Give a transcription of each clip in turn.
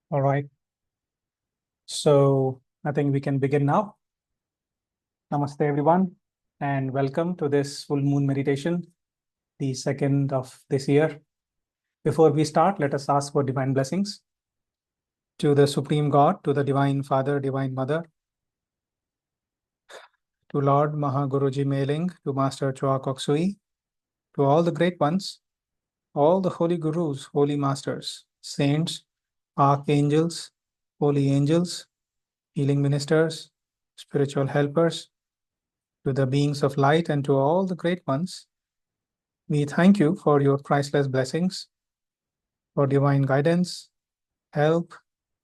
All right. So I think we can begin now. Namaste, everyone, and welcome to this full moon meditation, the second of this year. Before we start, let us ask for divine blessings to the Supreme God, to the Divine Father, Divine Mother, to Lord Mahaguruji Meling, to Master Choa Koksui, to all the great ones, all the holy gurus, holy masters, saints, archangels, holy angels, healing ministers, spiritual helpers, to the beings of light, and to all the great ones. We thank you for your priceless blessings, for divine guidance, help,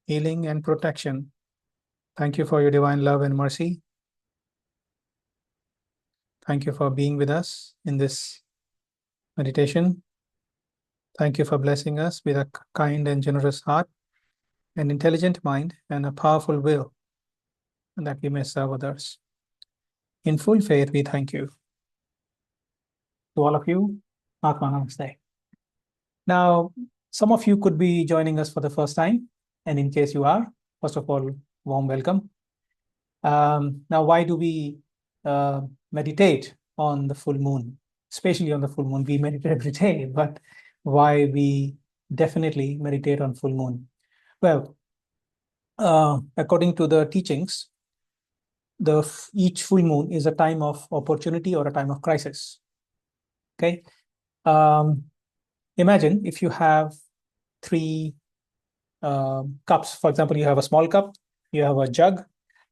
healing, and protection. Thank you for your divine love and mercy. Thank you for being with us in this meditation. Thank you for blessing us with a kind and generous heart, an intelligent mind, and a powerful will, and that we may serve others. In full faith, we thank you. To all of you, Atma Namaste. Now, some of you could be joining us for the first time, and in case you are, first of all, warm welcome. Now, why do we meditate on the full moon, especially on the full moon? We meditate every day, but why we definitely meditate on full moon? Well, according to the teachings, each full moon is a time of opportunity or a time of crisis. Okay. Imagine if you have three cups. For example, you have a small cup, you have a jug,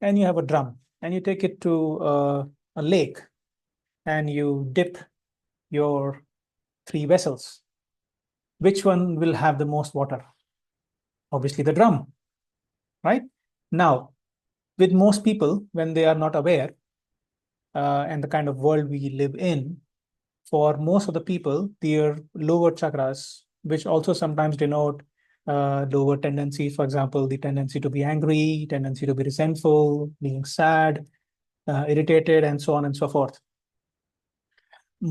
and you have a drum, and you take it to a lake and you dip your three vessels. Which one will have the most water? Obviously, the drum, right? Now, with most people, when they are not aware, and the kind of world we live in, for most of the people, their lower chakras, which also sometimes denote lower tendencies, for example, the tendency to be angry, tendency to be resentful, being sad, irritated, and so on and so forth.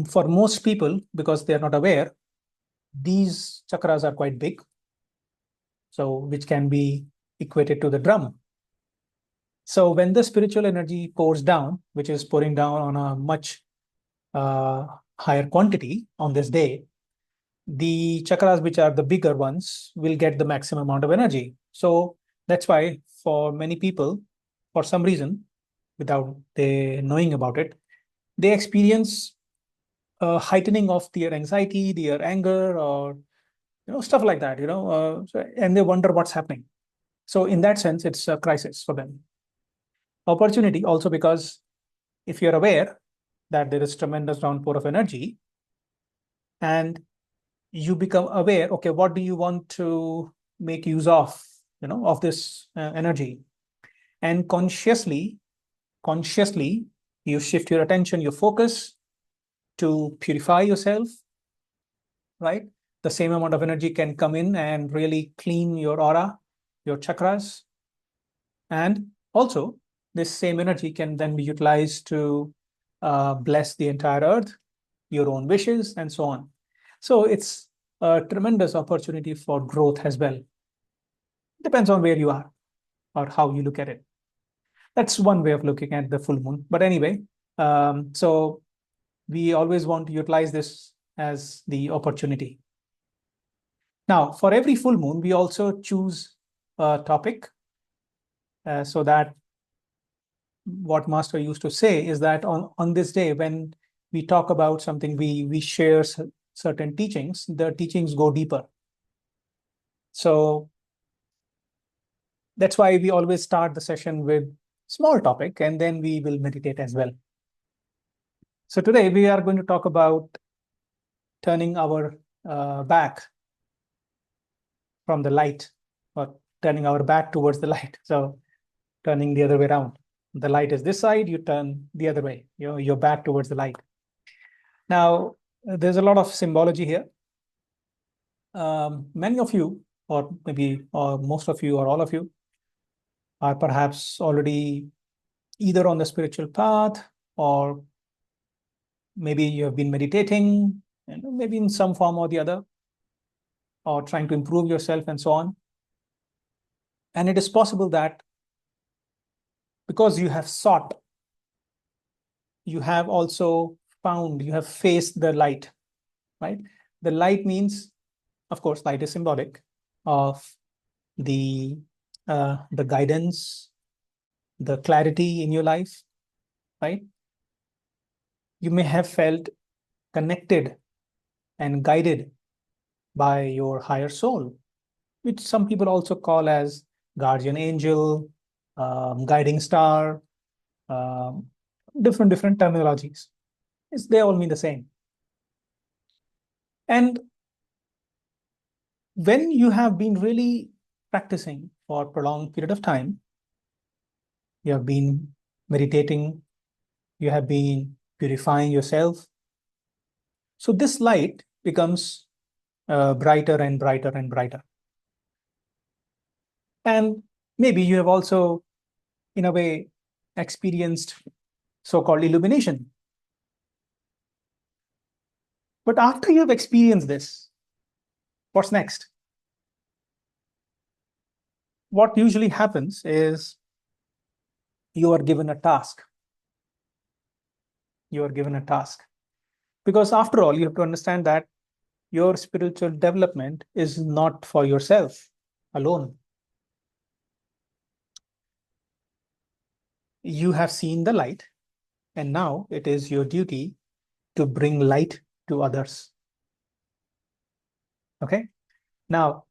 For most people, because they are not aware, these chakras are quite big, so which can be equated to the drum. So when the spiritual energy pours down, which is pouring down on a much higher quantity on this day, the chakras which are the bigger ones will get the maximum amount of energy. So that's why for many people, for some reason, without they knowing about it, they experience a heightening of their anxiety, their anger, or stuff like that. And they wonder what's happening. So in that sense, it's a crisis for them. Opportunity also because if you're aware that there is tremendous downpour of energy, and you become aware, okay, what do you want to make use of this energy, and consciously you shift your attention, your focus to purify yourself, right? The same amount of energy can come in and really clean your aura, your chakras, and also this same energy can then be utilized to bless the entire earth, your own wishes, and so on. So it's a tremendous opportunity for growth as well. Depends on where you are or how you look at it. That's one way of looking at the full moon. But anyway, so we always want to utilize this as the opportunity. Now, for every full moon, we also choose a topic so that what Master used to say is that on this day, when we talk about something, we share certain teachings, the teachings go deeper. So that's why we always start the session with small topic, and then we will meditate as well. So today we are going to talk about turning our back from the light, or turning our back towards the light. So turning the other way around. The light is this side, you turn the other way, your back towards the light. Now, there's a lot of symbology here. Many of you, or maybe most of you, or all of you, are perhaps already either on the spiritual path, or maybe you have been meditating, maybe in some form or the other, or trying to improve yourself and so on. And it is possible that because you have sought, you have also found, you have faced the light, right? The light means, of course, light is symbolic of the guidance, the clarity in your life, right? You may have felt connected and guided by your higher soul, which some people also call as guardian angel, guiding star, um, different terminologies. They all mean the same. And when you have been really practicing for a prolonged period of time, you have been meditating, you have been purifying yourself. So this light becomes brighter and brighter and brighter. And maybe you have also, in a way, experienced so-called illumination. But after you have experienced this, what's next? What usually happens is you are given a task. You are given a task. Because after all, you have to understand that your spiritual development is not for yourself alone. You have seen the light, and now it is your duty to bring light to others. Okay? Now,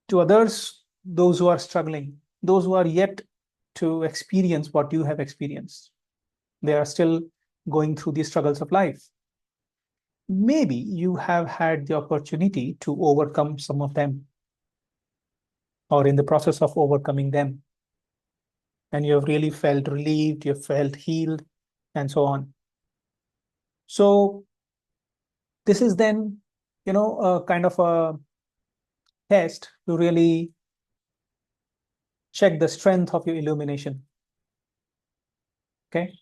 to others, those who are struggling, those who are yet to experience what you have experienced, they are still going through the struggles of life. Maybe you have had the opportunity to overcome some of them, or in the process of overcoming them, and you have really felt relieved, you have felt healed, and so on. So this is then, a kind of a test to really check the strength of your illumination. Okay.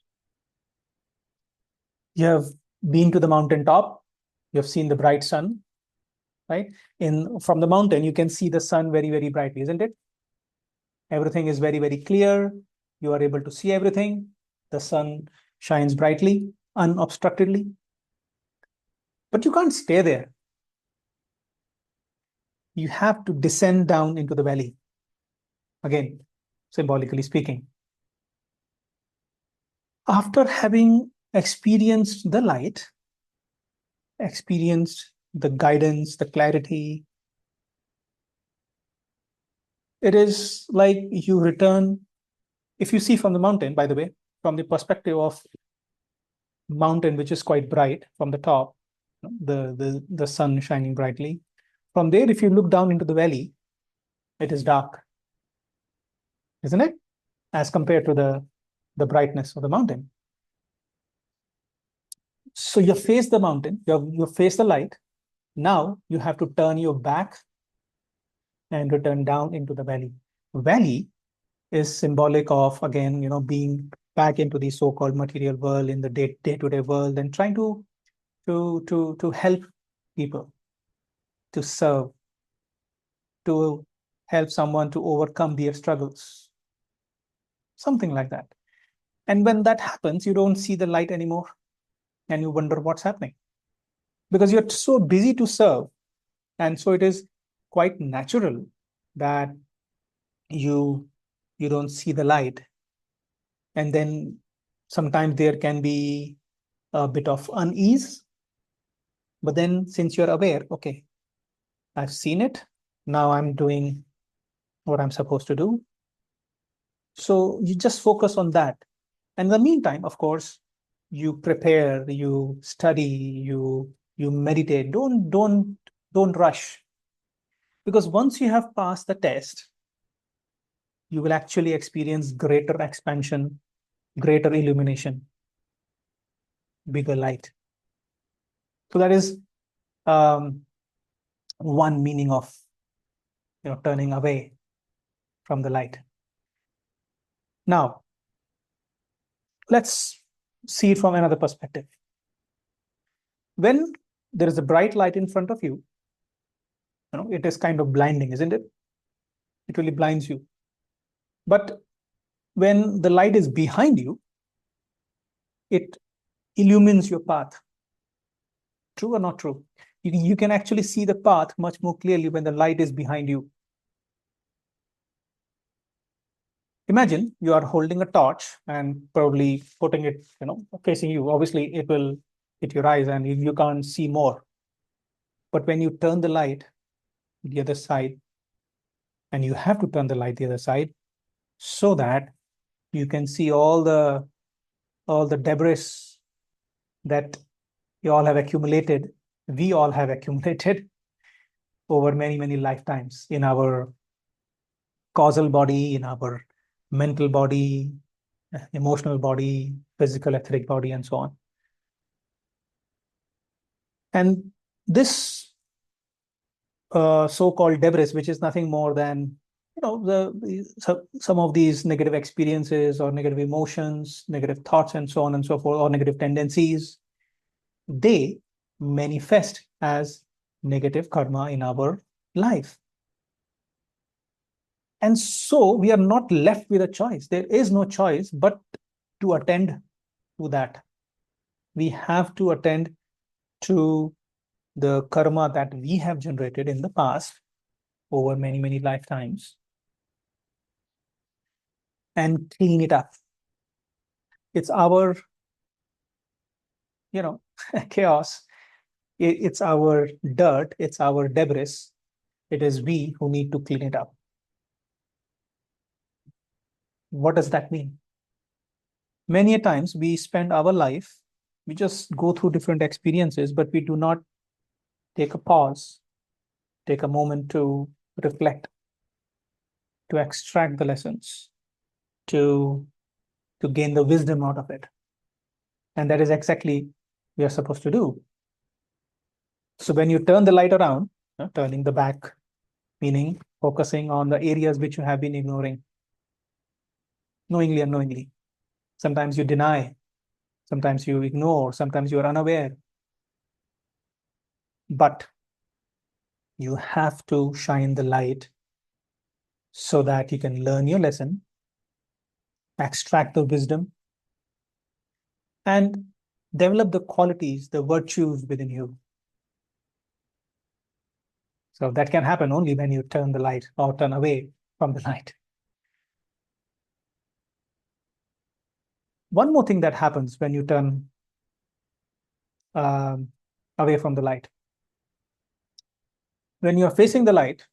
You have been to the mountaintop, you have seen the bright sun, right? From the mountain, you can see the sun very, very brightly, isn't it? Everything is very, very clear. You are able to see everything. The sun shines brightly, unobstructedly. But you can't stay there. You have to descend down into the valley. Again, symbolically speaking. After having experienced the light, experienced the guidance, the clarity, it is like you return. If you see from the mountain, by the way, from the perspective of mountain, which is quite bright from the top, the sun shining brightly. From there, if you look down into the valley, it is dark, isn't it? As compared to the brightness of the mountain. So you face the mountain, you face the light. Now you have to turn your back and return down into the valley. Valley is symbolic of, again, being back into the so-called material world, in the day-to-day world, and trying to help people, to serve, to help someone to overcome their struggles, something like that. And when that happens, you don't see the light anymore, and you wonder what's happening, because you're so busy to serve. And so it is quite natural that you don't see the light. And then sometimes there can be a bit of unease. But then, since you're aware, okay, I've seen it, now I'm doing what I'm supposed to do. So you just focus on that. And in the meantime, of course, you prepare, you study, you meditate. Don't rush. Because once you have passed the test, you will actually experience greater expansion, greater illumination, bigger light. So that is one meaning of turning away from the light. Now, let's see it from another perspective. When there is a bright light in front of you, it is kind of blinding, isn't it? It really blinds you. But when the light is behind you, it illumines your path. True or not true? You can actually see the path much more clearly when the light is behind you. Imagine you are holding a torch and probably putting it, facing you. Obviously, it will hit your eyes and you can't see more. But when you turn the light the other side, and you have to turn the light the other side so that you can see all the debris that you all have accumulated, we all have accumulated over many, many lifetimes in our causal body, in our mental body, emotional body, physical, etheric body, and so on. And this so-called debris, which is nothing more than some of these negative experiences or negative emotions, negative thoughts, and so on and so forth, or negative tendencies, they manifest as negative karma in our life. And so we are not left with a choice. There is no choice but to attend to that. We have to attend to the karma that we have generated in the past over many, many lifetimes and clean it up. It's our, chaos. It's our dirt. It's our debris. It is we who need to clean it up. What does that mean? Many a times we spend our life, we just go through different experiences, but we do not take a pause, take a moment to reflect, to extract the lessons, to gain the wisdom out of it. And that is exactly we are supposed to do. So when you turn the light around, turning the back, meaning focusing on the areas which you have been ignoring, knowingly, unknowingly. Sometimes you deny, sometimes you ignore, sometimes you are unaware. But you have to shine the light so that you can learn your lesson, extract the wisdom, and develop the qualities, the virtues within you. So that can happen only when you turn the light or turn away from the light. One more thing that happens when you turn away from the light. When you're facing the light,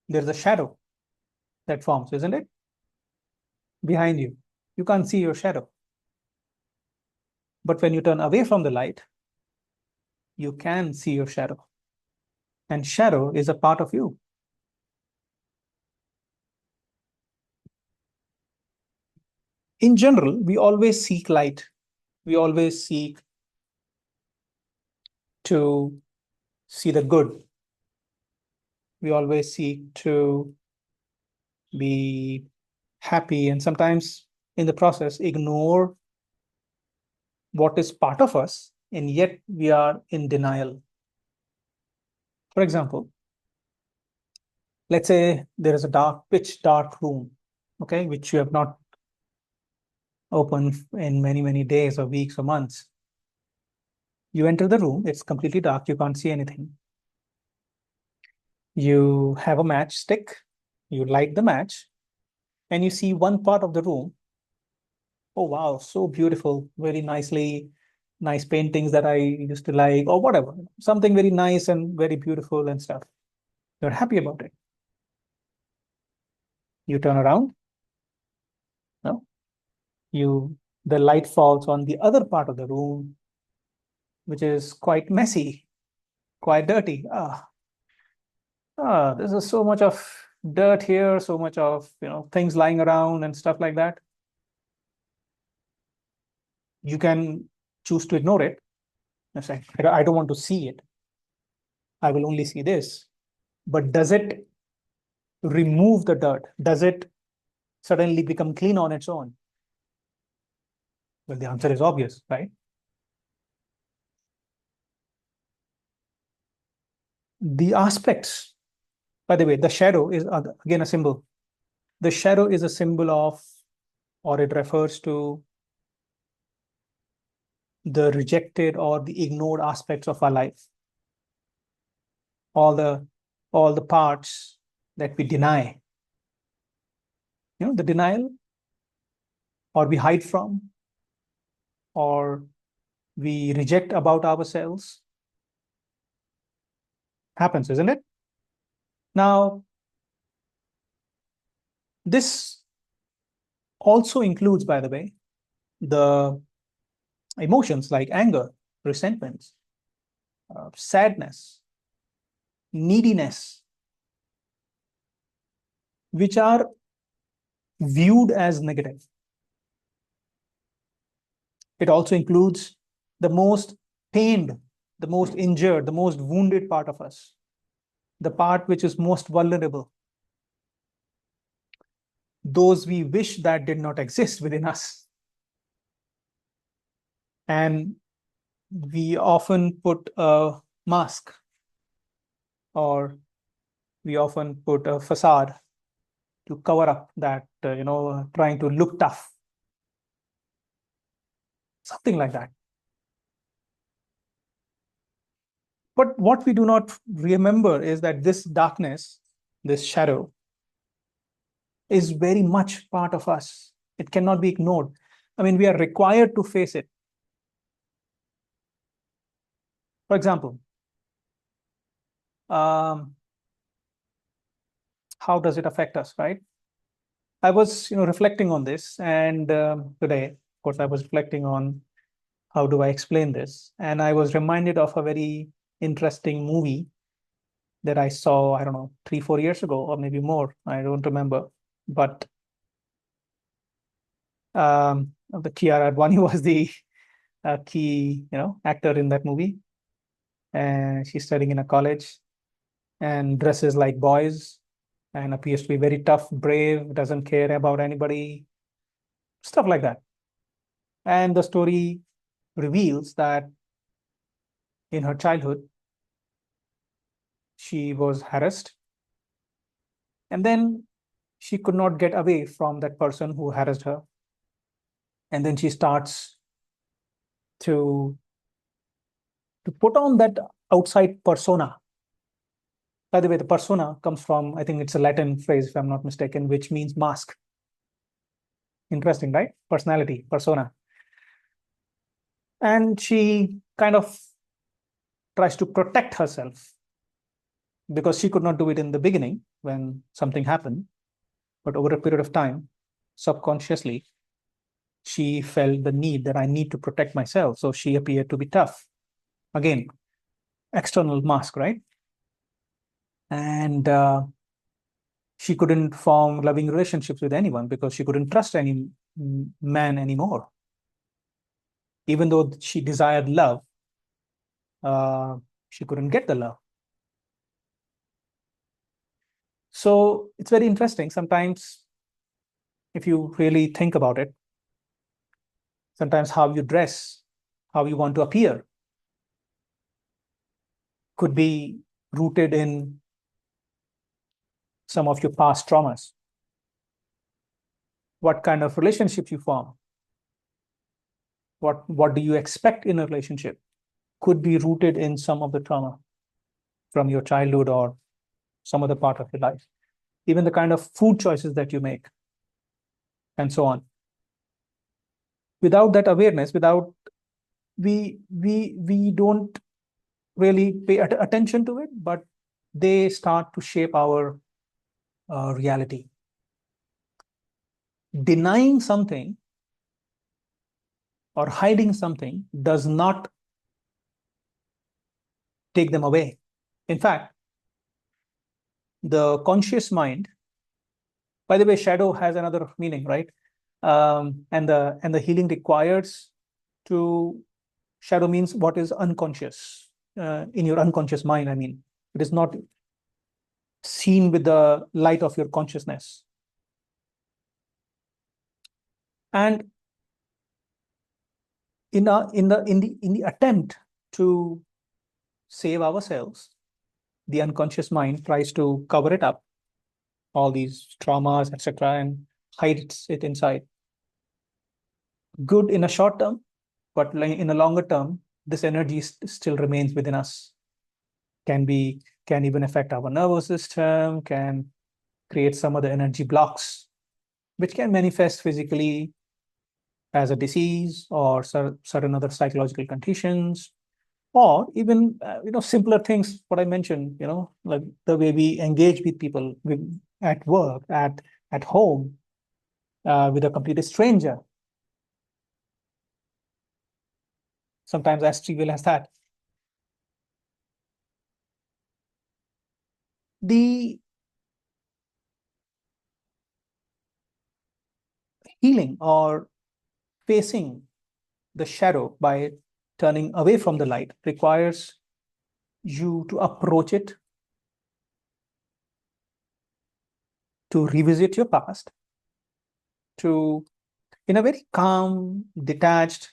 there's a shadow that forms, isn't it? Behind you. You can't see your shadow. But when you turn away from the light, you can see your shadow. And shadow is a part of you. In general, we always seek light. We always seek to see the good. We always seek to be happy, and sometimes in the process ignore what is part of us, and yet we are in denial. For example, let's say there is a pitch dark room, okay, which you have not opened in many, many days or weeks or months. You enter the room, it's completely dark, you can't see anything. You have a matchstick, you light the match, and you see one part of the room. Oh, wow, so beautiful, very nice paintings that I used to like, or whatever, something very nice and very beautiful and stuff. You're happy about it. You turn around, no? The light falls on the other part of the room, which is quite messy, quite dirty. There's so much of dirt here, so much of things lying around and stuff like that. You can choose to ignore it. It's like, I don't want to see it. I will only see this. But does it remove the dirt? Does it suddenly become clean on its own? Well, the answer is obvious, right? The aspects By the way, the shadow is again a symbol. The shadow is a symbol of, or it refers to, the rejected or the ignored aspects of our life. All the parts that we deny, the denial, or we hide from, or we reject about ourselves, happens, isn't it? Now, this also includes, by the way, the emotions like anger, resentment, sadness, neediness, which are viewed as negative. It also includes the most pained, the most injured, the most wounded part of us, the part which is most vulnerable, those we wish that did not exist within us. And we often put a mask, or we often put a facade to cover up that, trying to look tough, something like that. But what we do not remember is that this darkness, this shadow, is very much part of us. It cannot be ignored. I mean, we are required to face it. For example, how does it affect us, right? I was, reflecting on this, and today, of course, I was reflecting on how do I explain this, and I was reminded of a very interesting movie that I saw, I don't know, 3-4 years ago, or maybe more. I don't remember, but the Kiara Advani was the key, actor in that movie, and she's studying in a college and dresses like boys and appears to be very tough, brave, doesn't care about anybody, stuff like that. And the story reveals that in her childhood, she was harassed, and then she could not get away from that person who harassed her. And then she starts to put on that outside persona. By the way, the persona comes from, I think it's a Latin phrase, if I'm not mistaken, which means mask. Interesting, right? Personality, persona. And she kind of tries to protect herself because she could not do it in the beginning when something happened. But over a period of time, subconsciously, she felt the need that I need to protect myself. So she appeared to be tough. Again, external mask, right? And she couldn't form loving relationships with anyone because she couldn't trust any man anymore. Even though she desired love, she couldn't get the love. So it's very interesting. Sometimes, if you really think about it, sometimes how you dress, how you want to appear, could be rooted in some of your past traumas. What kind of relationships you form, what do you expect in a relationship, could be rooted in some of the trauma from your childhood or some other part of your life. Even the kind of food choices that you make, and so on. Without that awareness, without we don't really pay attention to it, but they start to shape our reality. Denying something or hiding something does not take them away. In fact, the conscious mind, by the way, shadow has another meaning, right? And the healing requires to, shadow means what is unconscious, in your unconscious mind. I mean, it is not seen with the light of your consciousness. And in the attempt to save ourselves, the unconscious mind tries to cover it up, all these traumas, etc., and hides it inside. Good in a short term, but in a longer term, this energy still remains within us. Can even affect our nervous system, can create some other energy blocks, which can manifest physically as a disease or certain other psychological conditions, or even simpler things. What I mentioned, like the way we engage with people at work, at home, with a complete stranger, sometimes as trivial as that. The healing or facing the shadow by turning away from the light requires you to approach it, to revisit your past, to, in a very calm, detached,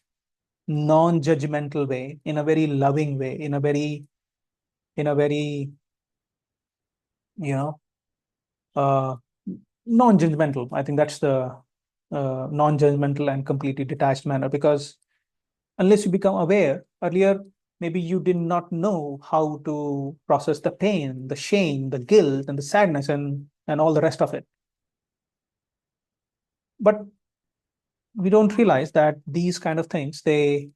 non-judgmental way, in a very loving way, in a very you know uh, non-judgmental. I think that's the non-judgmental and completely detached manner, because unless you become aware earlier, maybe you did not know how to process the pain, the shame, the guilt, and the sadness, and all the rest of it. But we don't realize that these kind of things, they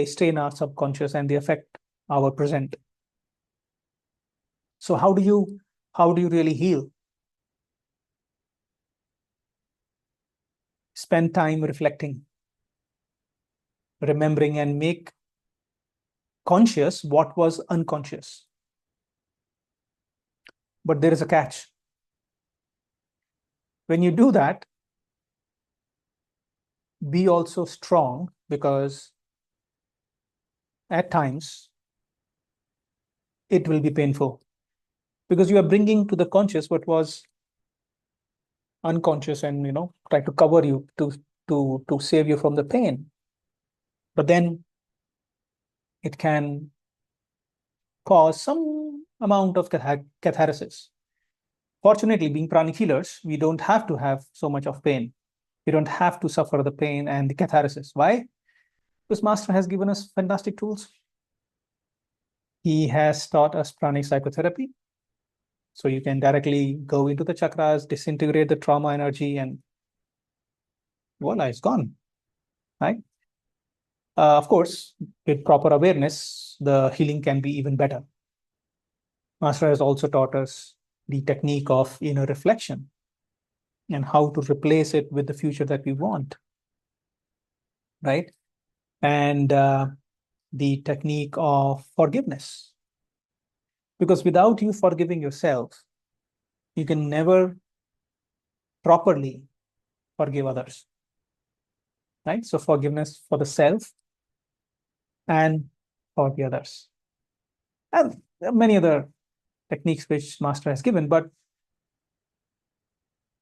stay in our subconscious and they affect our present. So how do you really heal? Spend time reflecting, remembering, and make conscious what was unconscious. But there is a catch. When you do that, be also strong, because at times it will be painful, because you are bringing to the conscious what was unconscious, and try to cover you to save you from the pain. But then it can cause some amount of catharsis. Fortunately, being pranic healers, we don't have to have so much of pain. We don't have to suffer the pain and the catharsis. Why? Because Master has given us fantastic tools. He has taught us pranic psychotherapy. So you can directly go into the chakras, disintegrate the trauma energy, and voila, it's gone. Right? Of course, with proper awareness, the healing can be even better. Master has also taught us the technique of inner reflection and how to replace it with the future that we want. Right? And the technique of forgiveness. Because without you forgiving yourself, you can never properly forgive others. Right? So forgiveness for the self and for the others. And many other techniques which Master has given. But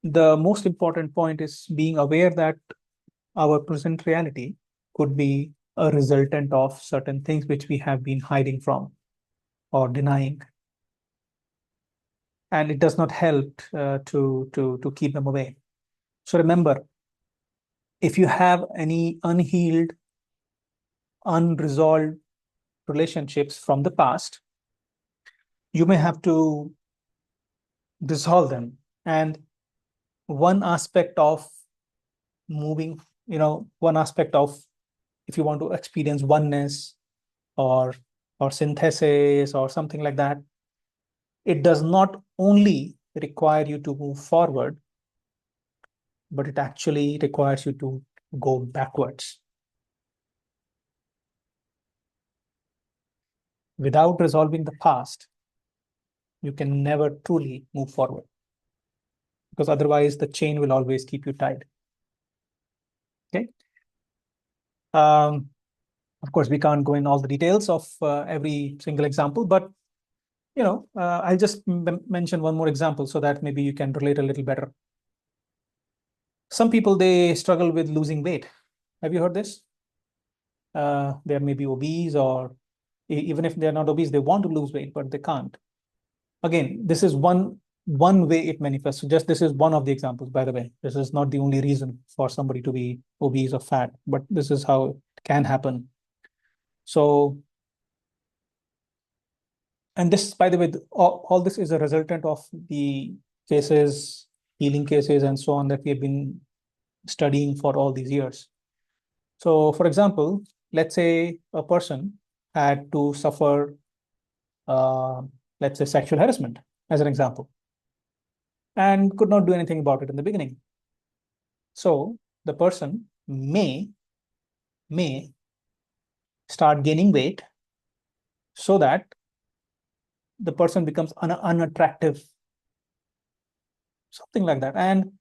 the most important point is being aware that our present reality could be a resultant of certain things which we have been hiding from or denying. And it does not help to keep them away. So remember, if you have any unhealed, unresolved relationships from the past, you may have to dissolve them. And one aspect of moving, one aspect of, if you want to experience oneness or synthesis or something like that, it does not only require you to move forward, but it actually requires you to go backwards. Without resolving the past, you can never truly move forward, because otherwise the chain will always keep you tied. Okay. Of course, we can't go in all the details of every single example, but I'll just mention one more example so that maybe you can relate a little better. Some people, they struggle with losing weight. Have you heard this? They may be obese, or even if they're not obese, they want to lose weight, but they can't. Again, this is one way it manifests. So just this is one of the examples, by the way. This is not the only reason for somebody to be obese or fat, but this is how it can happen. So, and this, by the way, all this is a resultant of the cases, healing cases, and so on that we have been studying for all these years. So, for example, let's say a person had to suffer, uh, let's say, sexual harassment, as an example, and could not do anything about it in the beginning. So, the person may start gaining weight so that the person becomes unattractive, something like that. And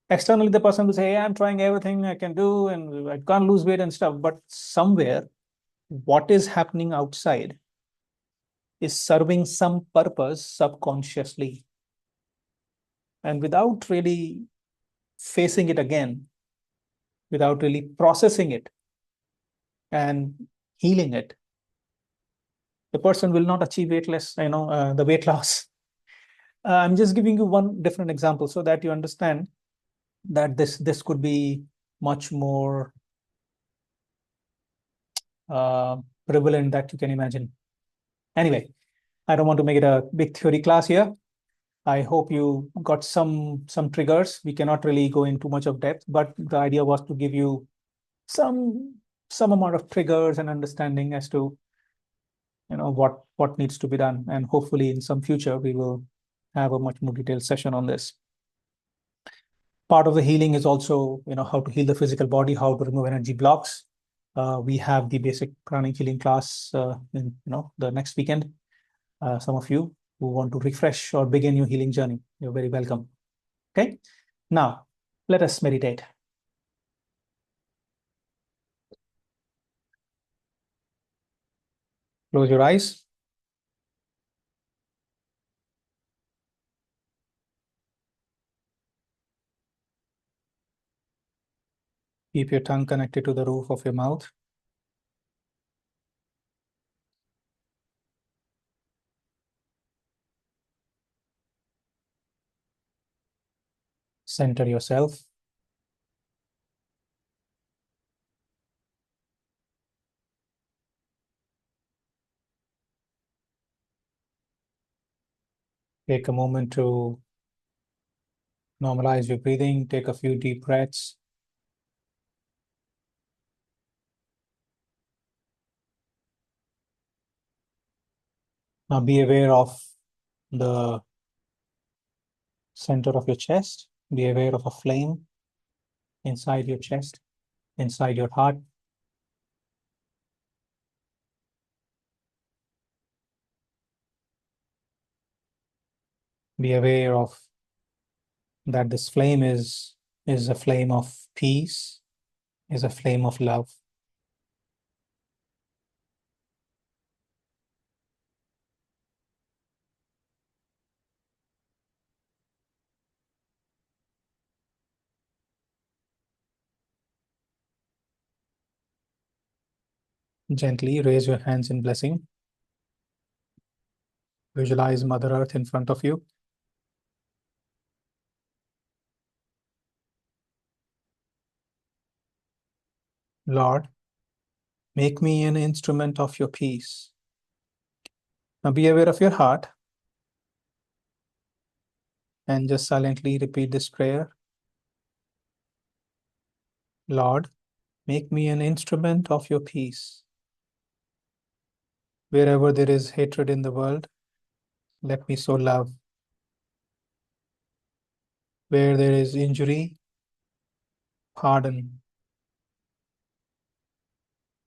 externally, the person will say, hey, I'm trying everything I can do and I can't lose weight and stuff. But somewhere, what is happening outside is serving some purpose subconsciously. And without really facing it again, without really processing it and healing it, the person will not achieve the weight loss. I'm just giving you one different example so that you understand that this could be much more uh, prevalent that you can imagine. Anyway, I don't want to make it a big theory class here. I hope you got some triggers. We cannot really go into much of depth, but the idea was to give you some some amount of triggers and understanding as to what needs to be done, and hopefully in some future we will have a much more detailed session on this. Part of the healing is also how to heal the physical body, how to remove energy blocks. We have the basic pranic healing class in the next weekend. Some of you who want to refresh or begin your healing journey, you're very welcome. Okay, now let us meditate. Close your eyes. Keep your tongue connected to the roof of your mouth. Center yourself. Take a moment to normalize your breathing. Take a few deep breaths. Now be aware of the center of your chest. Be aware of a flame inside your chest, inside your heart. Be aware of that this flame is a flame of peace, is a flame of love. Gently raise your hands in blessing. Visualize Mother Earth in front of you. Lord, make me an instrument of your peace. Now be aware of your heart and just silently repeat this prayer. Lord, make me an instrument of your peace. Wherever there is hatred in the world, let me sow love. Where there is injury, pardon.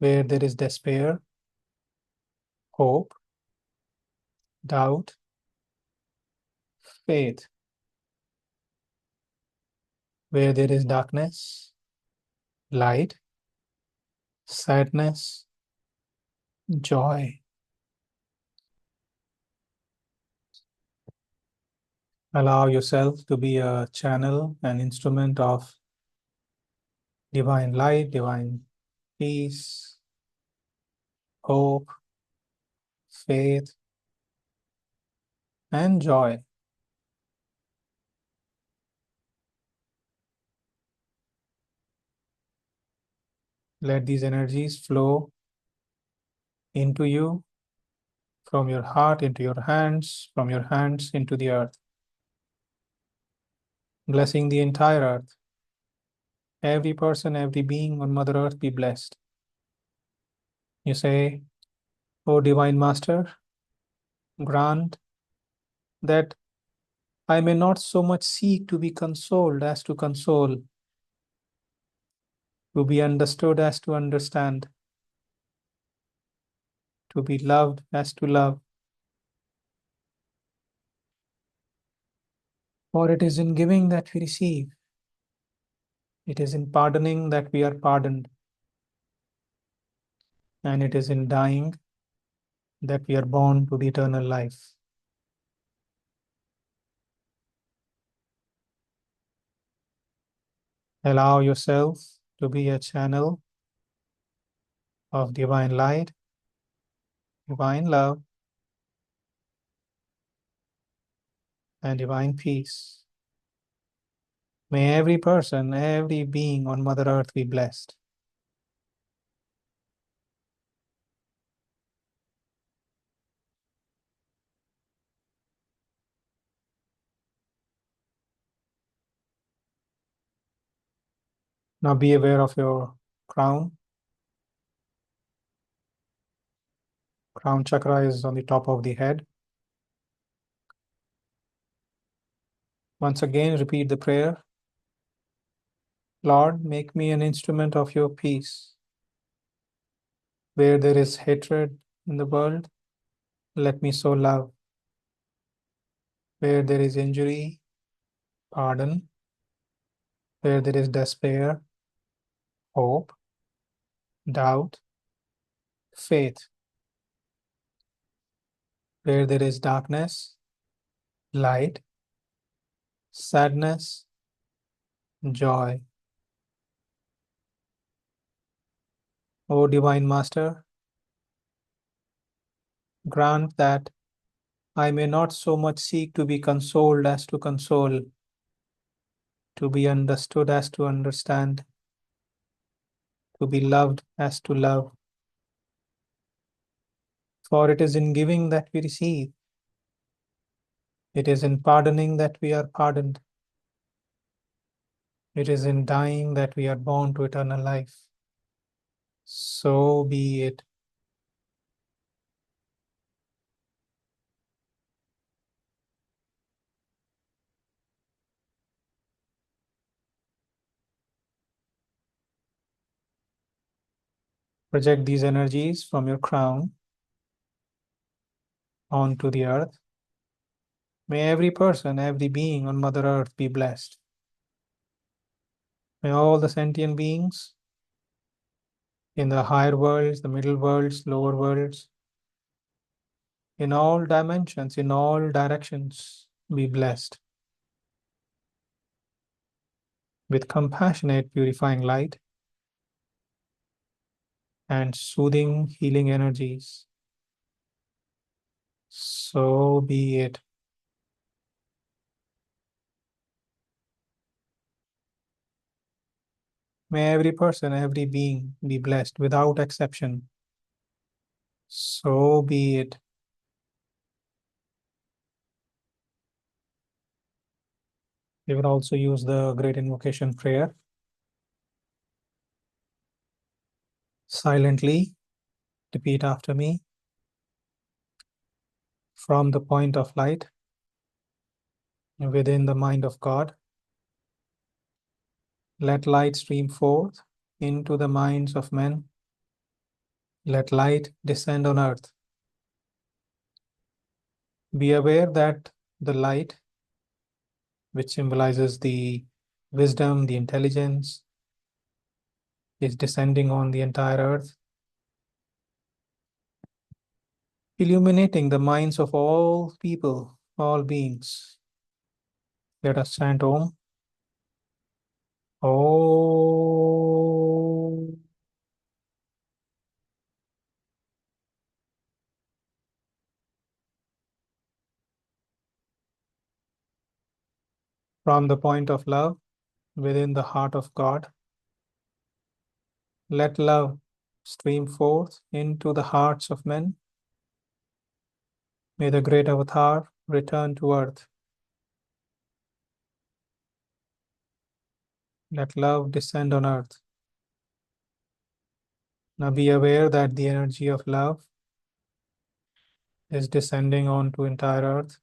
Where there is despair, hope, doubt, faith. Where there is darkness, light, sadness, joy. Allow yourself to be a channel, an instrument of divine light, divine peace, hope, faith, and joy. Let these energies flow into you, from your heart into your hands, from your hands into the earth, blessing the entire earth. Every person, every being on Mother Earth be blessed. You say, O Divine Master, grant that I may not so much seek to be consoled as to console, to be understood as to understand, to be loved as to love. For it is in giving that we receive, it is in pardoning that we are pardoned, and it is in dying that we are born to the eternal life. Allow yourself to be a channel of divine light, divine love, and divine peace. May every person, every being on Mother Earth be blessed. Now be aware of your crown. Crown chakra is on the top of the head. Once again, repeat the prayer. Lord, make me an instrument of your peace. Where there is hatred in the world, let me sow love. Where there is injury, pardon. Where there is despair, hope, doubt, faith. Where there is darkness, light, sadness, joy. O Divine Master, grant that I may not so much seek to be consoled as to console, to be understood as to understand, to be loved as to love. For it is in giving that we receive, it is in pardoning that we are pardoned, it is in dying that we are born to eternal life. So be it. Project these energies from your crown onto the earth. May every person, every being on Mother Earth be blessed. May all the sentient beings in the higher worlds, the middle worlds, lower worlds, in all dimensions, in all directions, be blessed with compassionate, purifying light and soothing, healing energies. So be it. May every person, every being be blessed without exception. So be it. We will also use the great invocation prayer. Silently repeat after me. From the point of light within the mind of God, let light stream forth into the minds of men. Let light descend on earth. Be aware that the light, which symbolizes the wisdom, the intelligence, is descending on the entire earth, illuminating the minds of all people, all beings. Let us chant Om. Om. From the point of love within the heart of God, let love stream forth into the hearts of men. May the great avatar return to earth. Let love descend on earth. Now be aware that the energy of love is descending onto entire earth.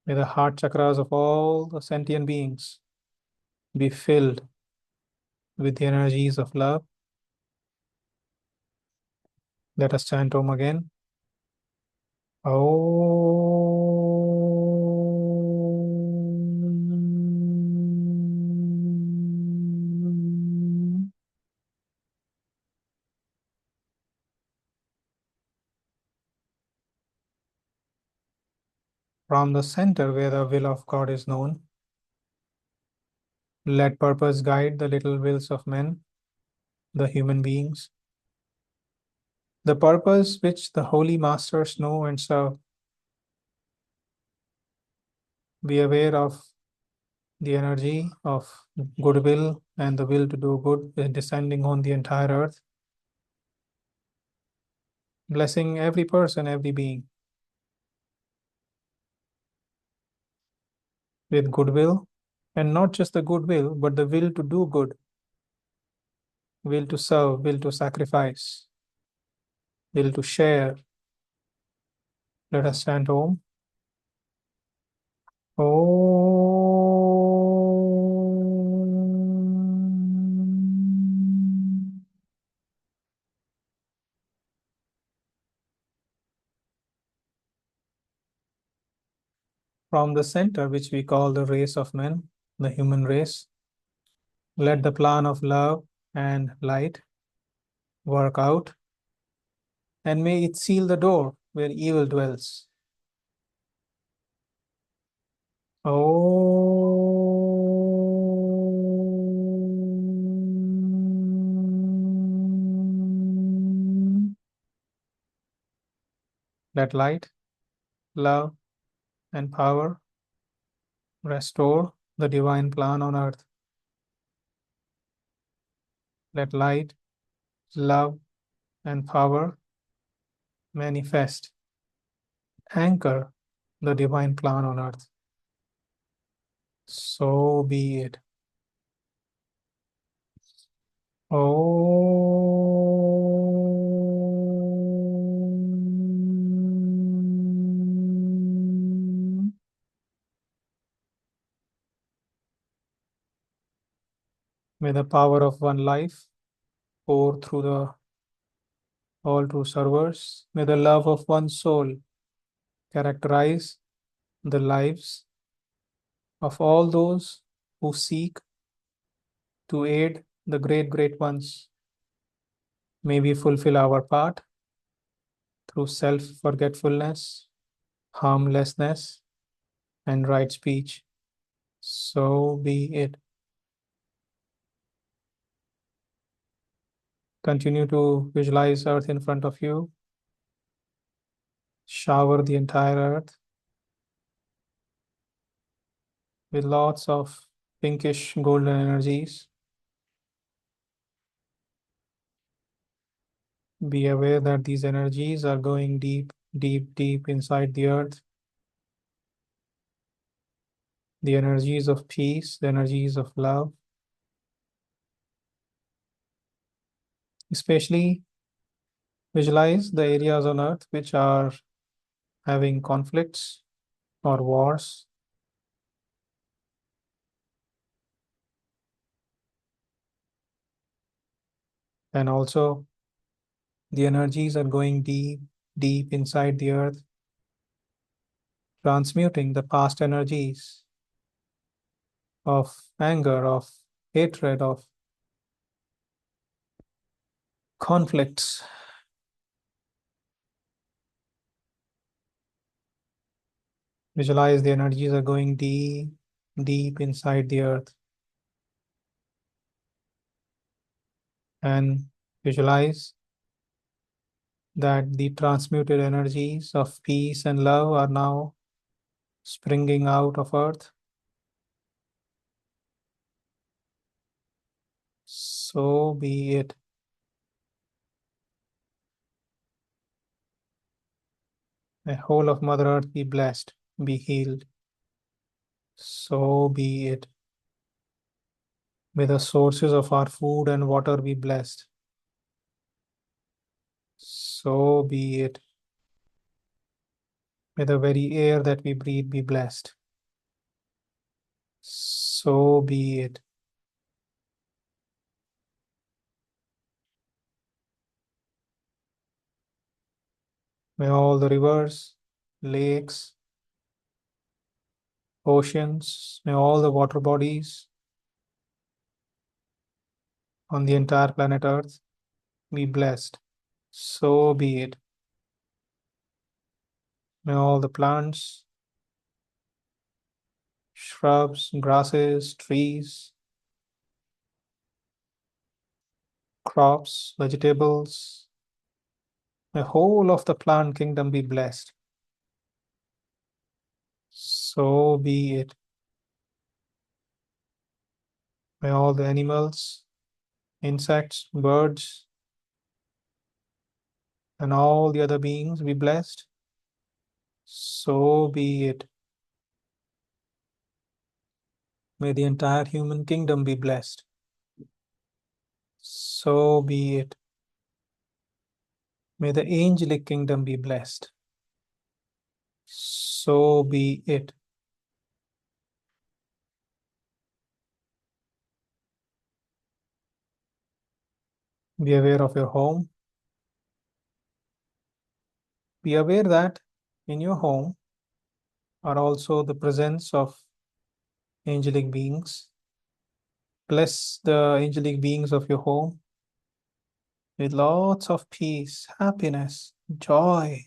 May the heart chakras of all the sentient beings be filled with the energies of love. Let us chant Om again. Om. From the center where the will of God is known, let purpose guide the little wills of men, the human beings. The purpose which the holy masters know and serve. Be aware of the energy of goodwill and the will to do good is descending on the entire earth, blessing every person, every being with goodwill, and not just the goodwill, but the will to do good, will to serve, will to sacrifice, will to share. Let us chant Om. Om. From the center, which we call the race of men, the human race, let the plan of love and light work out, and may it seal the door where evil dwells. Om. Let light, love, and power restore the divine plan on earth. Let light, love, and power manifest, anchor the divine plan on earth. So be it. Om. May the power of one life pour through the all true servers. May the love of one soul characterize the lives of all those who seek to aid the great ones. May we fulfill our part through self-forgetfulness, harmlessness, and right speech. So be it. Continue to visualize earth in front of you. Shower the entire earth with lots of pinkish golden energies. Be aware that these energies are going deep inside the earth. The energies of peace, the energies of love. Especially visualize the areas on earth which are having conflicts or wars. And also the energies are going deep inside the earth, transmuting the past energies of anger, of hatred, of conflicts. Visualize the energies are going deep inside the earth. And visualize that the transmuted energies of peace and love are now springing out of earth. So be it. The whole of Mother Earth be blessed, be healed. So be it. May the sources of our food and water be blessed. So be it. May the very air that we breathe be blessed. So be it. May all the rivers, lakes, oceans, may all the water bodies on the entire planet Earth be blessed. So be it. May all the plants, shrubs, grasses, trees, crops, vegetables, the whole of the plant kingdom be blessed. So be it. May all the animals, insects, birds, and all the other beings be blessed. So be it. May the entire human kingdom be blessed. So be it. May the angelic kingdom be blessed. So be it. Be aware of your home. Be aware that in your home are also the presence of angelic beings. Bless the angelic beings of your home with lots of peace, happiness, joy,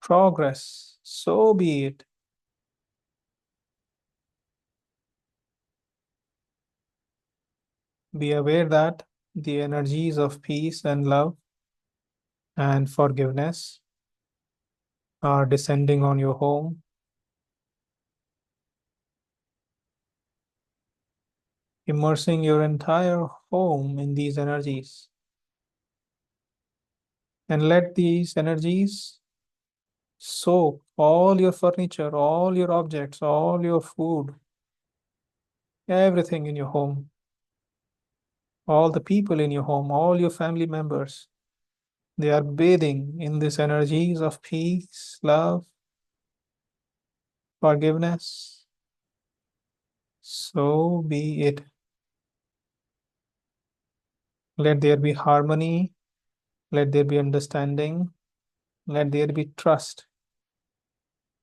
progress. So be it. Be aware that the energies of peace and love and forgiveness are descending on your home, immersing your entire home in these energies. And let these energies soak all your furniture, all your objects, all your food, everything in your home, all the people in your home, all your family members. They are bathing in these energies of peace, love, forgiveness. So be it. Let there be harmony. Let there be understanding. Let there be trust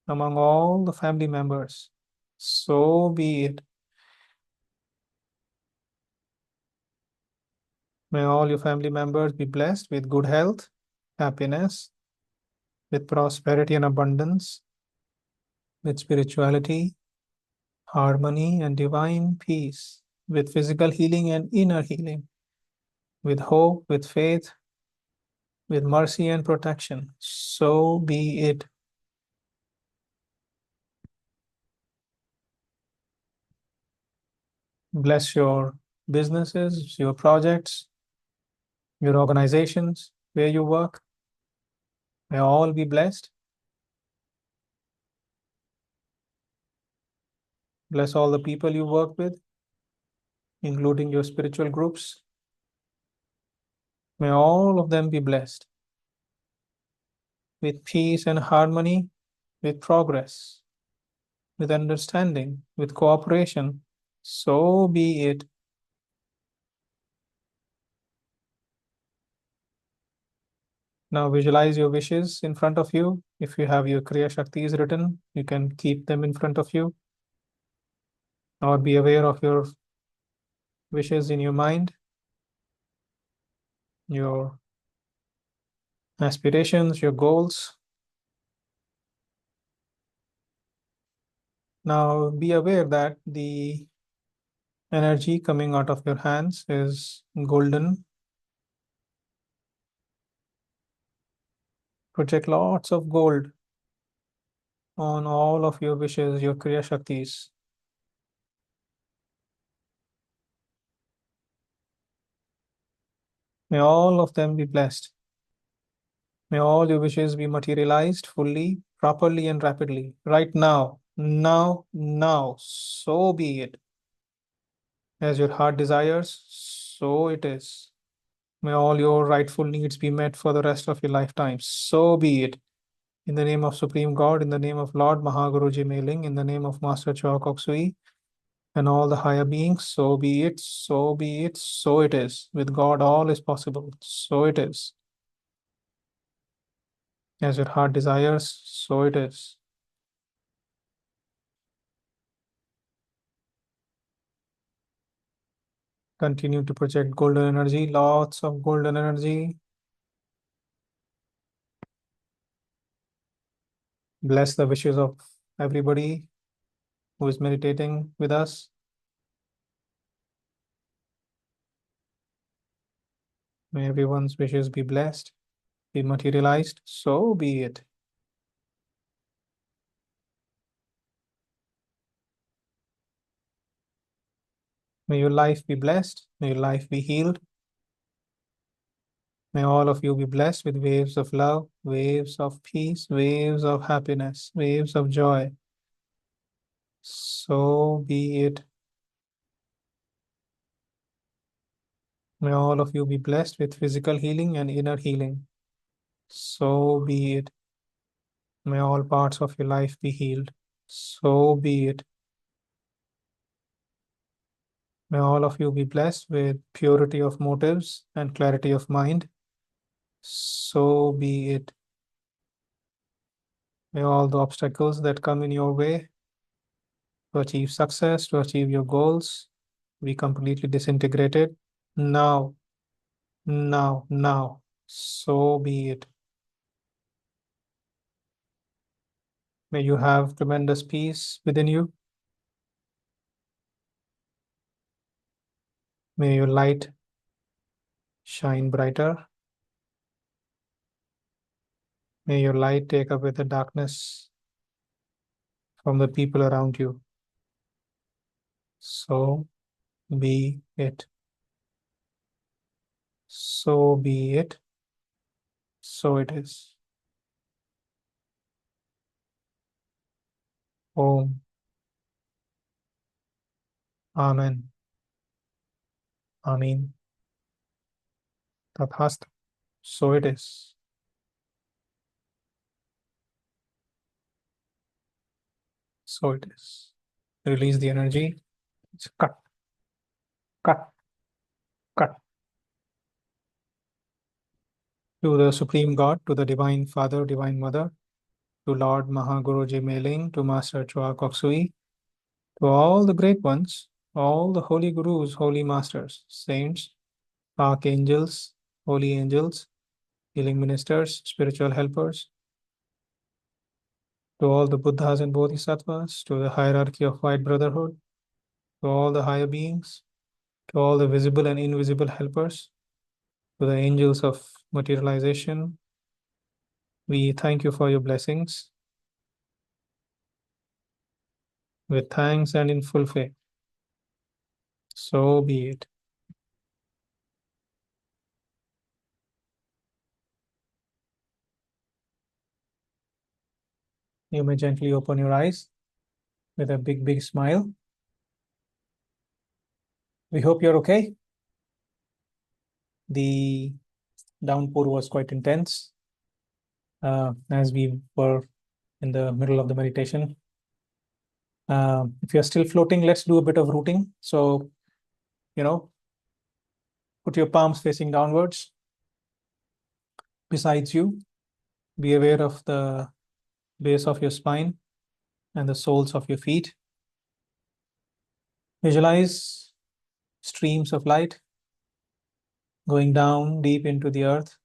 among all the family members. So be it. May all your family members be blessed with good health, happiness, with prosperity and abundance, with spirituality, harmony, and divine peace, with physical healing and inner healing, with hope, with faith, with mercy and protection. So be it. Bless your businesses, your projects, your organizations where you work. May all be blessed. Bless all the people you work with, including your spiritual groups. May all of them be blessed with peace and harmony, with progress, with understanding, with cooperation. So be it. Now visualize your wishes in front of you. If you have your Kriya Shaktis written, you can keep them in front of you, or be aware of your wishes in your mind, your aspirations, your goals. Now be aware that the energy coming out of your hands is golden. Project lots of gold on all of your wishes, your Kriya Shaktis. May all of them be blessed. May all your wishes be materialized fully, properly, and rapidly. Right now, now, now. So be it. As your heart desires, so it is. May all your rightful needs be met for the rest of your lifetime. So be it. In the name of Supreme God, in the name of Lord Mahaguruji Mailing, in the name of Master Choa Kok Sui, and all the higher beings, so be it, so be it, so it is. With God, all is possible. So it is. As your heart desires, so it is. Continue to project golden energy, lots of golden energy. Bless the wishes of everybody who is meditating with us. May everyone's wishes be blessed, be materialized. So be it. May your life be blessed. May your life be healed. May all of you be blessed with waves of love, waves of peace, waves of happiness, waves of joy. So be it. May all of you be blessed with physical healing and inner healing. So be it. May all parts of your life be healed. So be it. May all of you be blessed with purity of motives and clarity of mind. So be it. May all the obstacles that come in your way to achieve success, to achieve your goals, be completely disintegrated now, now, now. So be it. May you have tremendous peace within you. May your light shine brighter. May your light take away the darkness from the people around you. So be it. So be it. So it is. Om. Amen. Amin. Tathast. So it is. So it is. Release the energy. It's cut, cut, cut. To the Supreme God, to the Divine Father, Divine Mother, to Lord Mahaguruji Mailing, to Master Choa Kok Sui, to all the great ones, all the holy gurus, holy masters, saints, archangels, holy angels, healing ministers, spiritual helpers, to all the Buddhas and Bodhisattvas, to the hierarchy of White Brotherhood, to all the higher beings, to all the visible and invisible helpers, to the angels of materialization. We thank you for your blessings. With thanks and in full faith. So be it. You may gently open your eyes with a big, big smile. We hope you're okay. The downpour was quite intense as we were in the middle of the meditation. If you're still floating, let's do a bit of rooting. So, put your palms facing downwards besides you. Be aware of the base of your spine and the soles of your feet. Visualize streams of light going down deep into the earth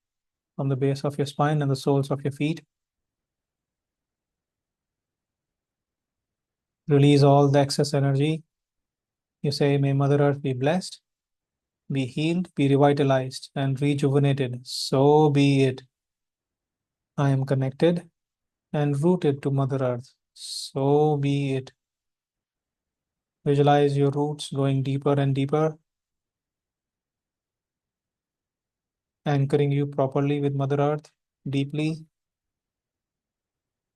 from the base of your spine and the soles of your feet. Release all the excess energy. You say, may Mother Earth be blessed, be healed, be revitalized, and rejuvenated. So be it. I am connected and rooted to Mother Earth. So be it. Visualize your roots going deeper and deeper, anchoring you properly with Mother Earth deeply.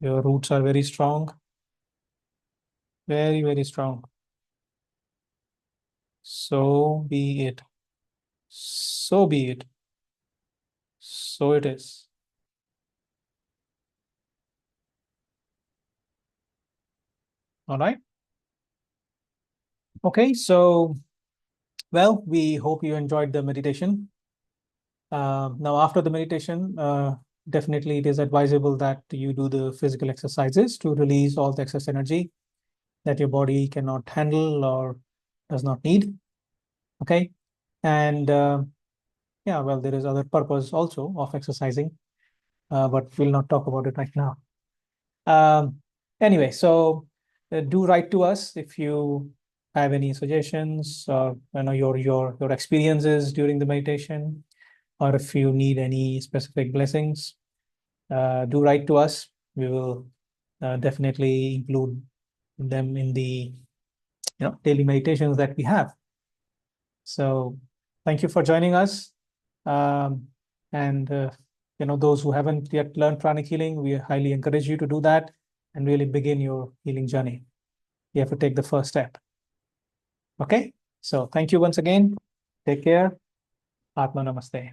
Your roots are very strong, very, very strong. So be it. So be it. So it is. All right. Okay. So, well, we hope you enjoyed the meditation. Now, after the meditation, definitely it is advisable that you do the physical exercises to release all the excess energy that your body cannot handle or does not need. Okay. And yeah, well, there is other purpose also of exercising, but we'll not talk about it right now. Um, anyway, so do write to us if you have any suggestions or your experiences during the meditation, or if you need any specific blessings. Do write to us. We will definitely include them in the daily meditations that we have. So thank you for joining us. Um, and those who haven't yet learned pranic healing, we highly encourage you to do that and really begin your healing journey. You have to take the first step. Okay. So thank you once again. Take care. Atma Namaste.